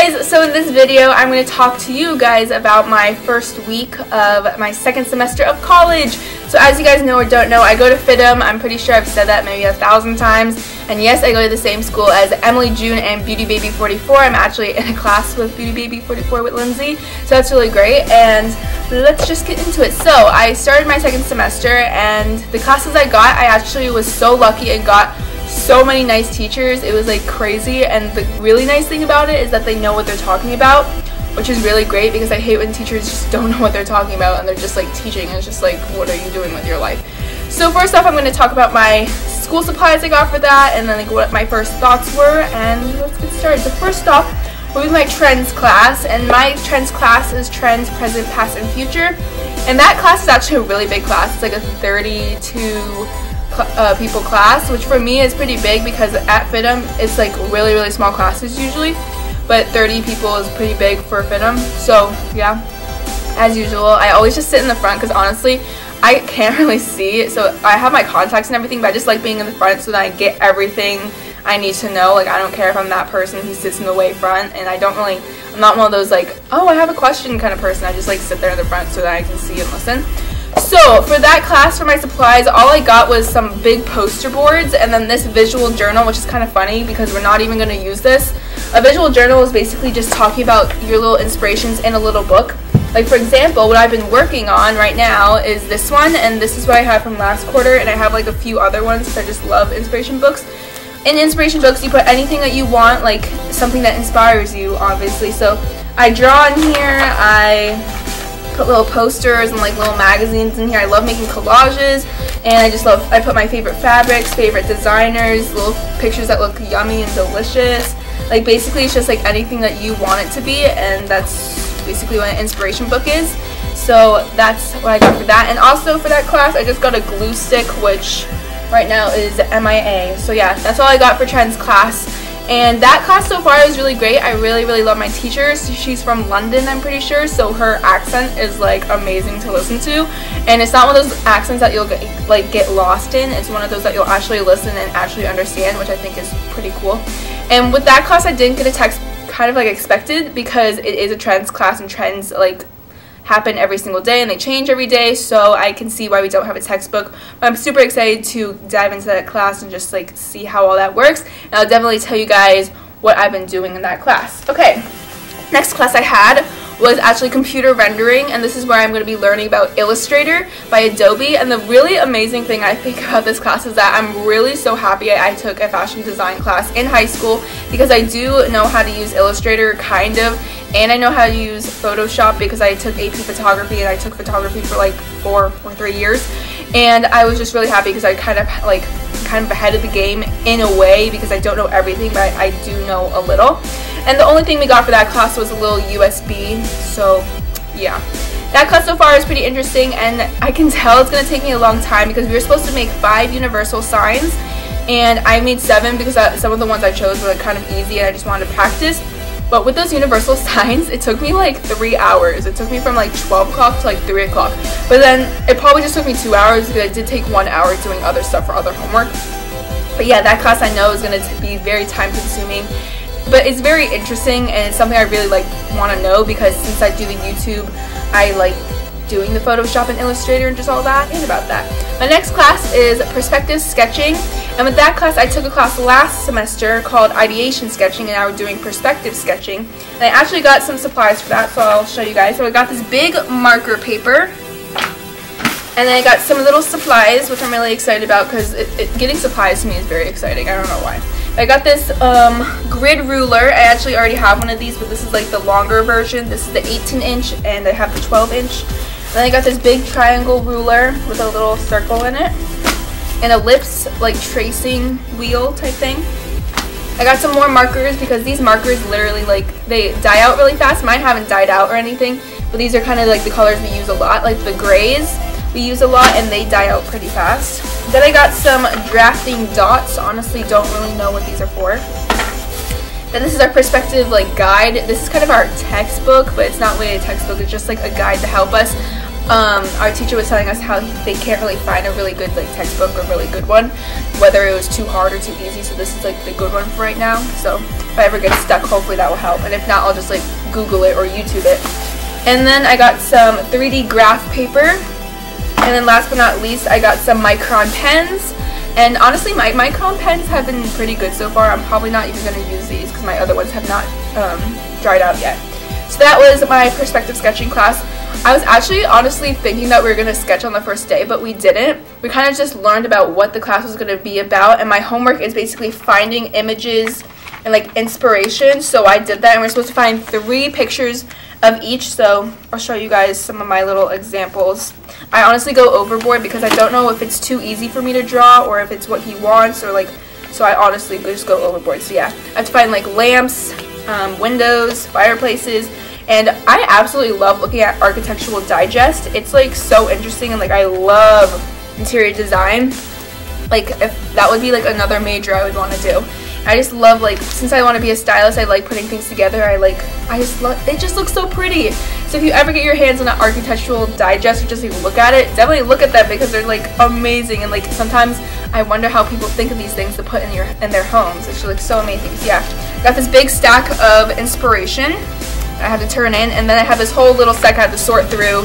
guys, so in this video I'm going to talk to you guys about my first week of my second semester of college. So as you guys know or don't know, I go to FIDM. I'm pretty sure I've said that maybe 1,000 times. And yes, I go to the same school as Emily June and Beauty Baby 44. I'm actually in a class with Beauty Baby 44 with Lindsay. So that's really great. And let's just get into it. So I started my second semester, and the classes I got, I actually was so lucky and got so many nice teachers. It was like crazy, and the really nice thing about it is that they know what they're talking about, which is really great, because I hate when teachers just don't know what they're talking about and they're just like teaching and it's just like, what are you doing with your life? So first off, I'm going to talk about my school supplies I got for that, and then like what my first thoughts were, and let's get started. So first off, we'll be my trends class, and my trends class is trends, present, past, and future. And that class is actually a really big class. It's like a 32 people class, which for me is pretty big because at FIDM it's like really small classes usually, but 30 people is pretty big for FIDM. So yeah, as usual, I always just sit in the front because honestly I can't really see, so I have my contacts and everything, but I just like being in the front so that I get everything I need to know. Like, I don't care if I'm that person who sits in the way front, and I'm not one of those like, oh, I have a question kind of person. I just like sit there in the front so that I can see and listen. So for that class, for my supplies, all I got was some big poster boards and then this visual journal, which is kind of funny because we're not even going to use this. A visual journal is basically just talking about your little inspirations in a little book. Like, for example, what I've been working on right now is this one, and this is what I have from last quarter, and I have like a few other ones because I just love inspiration books. In inspiration books, you put anything that you want, like something that inspires you, obviously. So I draw in here, I put little posters and like little magazines in here. I love making collages, and I put my favorite fabrics, favorite designers, little pictures that look yummy and delicious. Like, basically it's just like anything that you want it to be, and that's basically what an inspiration book is. So that's what I got for that. And also for that class, I just got a glue stick, which right now is MIA. So yeah, that's all I got for trends class. And that class so far is really great. I really love my teacher. She's from London, I'm pretty sure, so her accent is like amazing to listen to. And it's not one of those accents that you'll get lost in. It's one of those that you'll actually listen and actually understand, which I think is pretty cool. And with that class, I didn't get a text, kind of like expected, because it is a trends class, and trends like happen every single day and they change every day, so I can see why we don't have a textbook. But I'm super excited to dive into that class and just like see how all that works, and I'll definitely tell you guys what I've been doing in that class. Okay, next class I had was actually computer rendering, and this is where I'm going to be learning about Illustrator by Adobe. And the really amazing thing I think about this class is that I'm really so happy I took a fashion design class in high school, because I do know how to use Illustrator kind of, and I know how to use Photoshop because I took AP photography, and I took photography for like 4 or 3 years. And I was just really happy because I kind of ahead of the game in a way, because I don't know everything, but I do know a little. And the only thing we got for that class was a little USB, so yeah. That class so far is pretty interesting, and I can tell it's going to take me a long time because we were supposed to make 5 universal signs, and I made 7 because some of the ones I chose were like kind of easy and I just wanted to practice. But with those universal signs, it took me like 3 hours. It took me from like 12 o'clock to like 3 o'clock. But then it probably just took me 2 hours because I did take 1 hour doing other stuff for other homework. But yeah, that class I know is going to be very time consuming. But it's very interesting, and it's something I really like want to know, because since I do the YouTube, I like doing the Photoshop and Illustrator and just all that and about that. My next class is perspective sketching, and with that class I took a class last semester called ideation sketching, and now we're doing perspective sketching. And I actually got some supplies for that, so I'll show you guys. So I got this big marker paper, and then I got some little supplies, which I'm really excited about because getting supplies to me is very exciting. I don't know why. I got this grid ruler. I actually already have one of these, but this is like the longer version. This is the 18-inch, and I have the 12-inch. Then I got this big triangle ruler with a little circle in it, and ellipse, like tracing wheel type thing. I got some more markers because these markers literally like they die out really fast. Mine haven't died out or anything, but these are kind of like the colors we use a lot, like the grays we use a lot, and they die out pretty fast. Then I got some drafting dots. Honestly, don't really know what these are for. Then this is our perspective like guide. This is kind of our textbook, but it's not really a textbook. It's just like a guide to help us. our teacher was telling us how they can't really find a really good like textbook or really good one, whether it was too hard or too easy, so this is like the good one for right now. So if I ever get stuck, hopefully that will help, and if not, I'll just like Google it or YouTube it. And then I got some 3D graph paper, and then last but not least, I got some Micron pens. And honestly, my Micron pens have been pretty good so far. I'm probably not even going to use these because my other ones have not dried out yet. So that was my perspective sketching class. I was actually honestly thinking that we were going to sketch on the first day, but we didn't. We kind of just learned about what the class was going to be about, and my homework is basically finding images and like inspiration. So I did that, and we're supposed to find 3 pictures of each. So I'll show you guys some of my little examples. I honestly go overboard because I don't know if it's too easy for me to draw or if it's what he wants, or like, so I honestly just go overboard. So yeah, I have to find like lamps, windows, fireplaces, and I absolutely love looking at Architectural Digest. It's like so interesting, and like I love interior design. Like if that would be like another major I would want to do. I just love, like, since I want to be a stylist, I like putting things together. I just love, it just looks so pretty. So if you ever get your hands on an Architectural Digest or just like look at it, definitely look at them because they're like amazing. And like sometimes I wonder how people think of these things to put in their homes. It's like so amazing. So yeah, got this big stack of inspiration I have to turn in, and then I have this whole little stack I have to sort through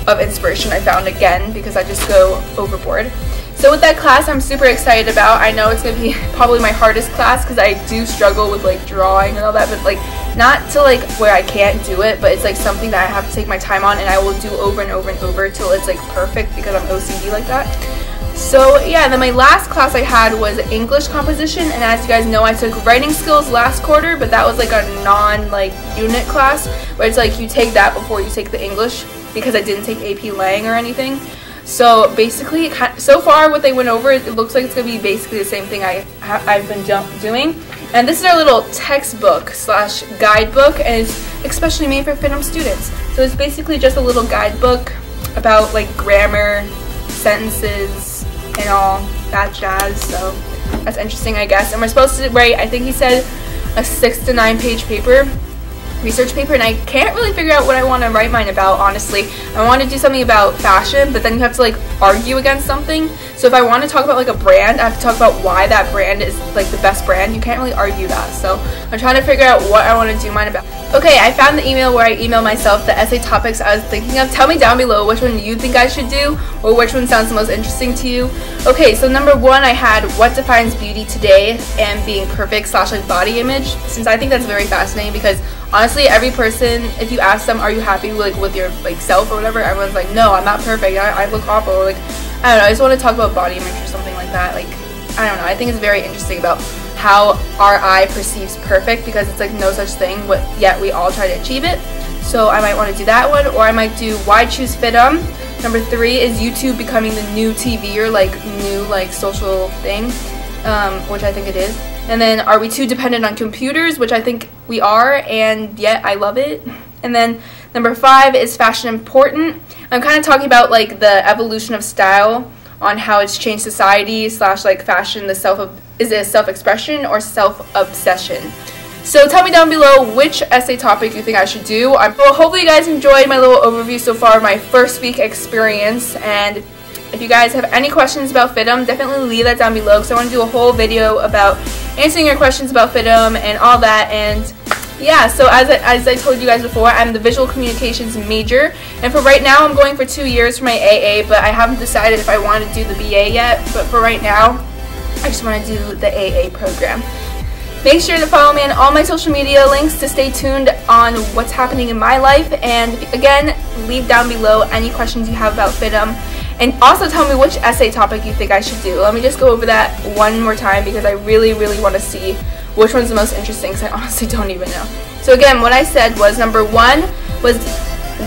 of inspiration I found again because I just go overboard. So with that class, I'm super excited about. I know it's going to be probably my hardest class because I do struggle with like drawing and all that, but like not to like where I can't do it, but it's like something that I have to take my time on, and I will do over and over and over till it's like perfect because I'm OCD like that. So yeah, then my last class I had was English composition, and as you guys know, I took writing skills last quarter, but that was like a unit class where it's like you take that before you take the English because I didn't take AP Lang or anything. So basically, so far what they went over, it looks like it's going to be basically the same thing I've been doing. And this is our little textbook slash guidebook, and it's especially made for FIDM students. So it's basically just a little guidebook about like grammar, sentences, and all that jazz. So that's interesting, I guess. And we're supposed to write, I think he said, a 6 to 9 page paper. Research paper, and I can't really figure out what I want to write mine about, honestly. I want to do something about fashion, but then you have to like argue against something. So if I want to talk about like a brand, I have to talk about why that brand is like the best brand. You can't really argue that. So I'm trying to figure out what I want to do mine about. Okay, I found the email where I emailed myself the essay topics I was thinking of. Tell me down below which one you think I should do, or which one sounds the most interesting to you. Okay, so number 1, I had what defines beauty today and being perfect slash like body image, since I think that's very fascinating because honestly, every person, if you ask them, are you happy with your like self or whatever, everyone's like, no, I'm not perfect, I look awful, or like, I don't know, I just want to talk about body image or something like that. Like, I don't know, I think it's very interesting about how our eye perceives perfect, because it's like no such thing, but yet we all try to achieve it. So I might want to do that one, or I might do why choose FIDM. Number 3 is YouTube becoming the new TV or like new like social thing, which I think it is. And then, are we too dependent on computers, which I think we are, and yet I love it. And then number 5 is fashion important. I'm kind of talking about like the evolution of style, on how it's changed society slash like fashion, is it a self-expression or self-obsession? So tell me down below which essay topic you think I should do. Well, hopefully you guys enjoyed my little overview so far of my first week experience, and if you guys have any questions about FIDM, definitely leave that down below, because I want to do a whole video about answering your questions about FIDM and all that. And yeah, so as I told you guys before, I'm the visual communications major, and for right now I'm going for 2 years for my AA, but I haven't decided if I want to do the BA yet. But for right now, I just want to do the AA program. Make sure to follow me on all my social media links to stay tuned on what's happening in my life. And again, leave down below any questions you have about FIDM. And also tell me which essay topic you think I should do. Let me just go over that one more time, because I really, really want to see which one's the most interesting, because I honestly don't even know. So again, what I said was number 1 was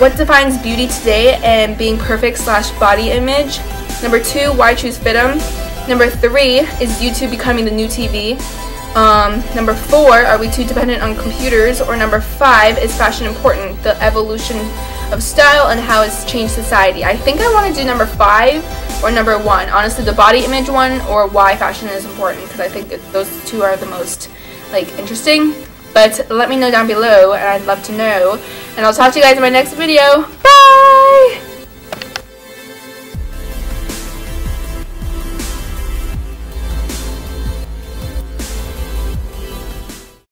what defines beauty today and being perfect slash body image. Number 2, why choose FIDM. Number 3 is YouTube becoming the new TV. Number 4, are we too dependent on computers? Or number 5 is fashion important, the evolution of style and how it's changed society. I think I want to do number 5 or number 1. Honestly, the body image one or why fashion is important, because I think that those 2 are the most like interesting. But let me know down below, and I'd love to know. And I'll talk to you guys in my next video. Bye!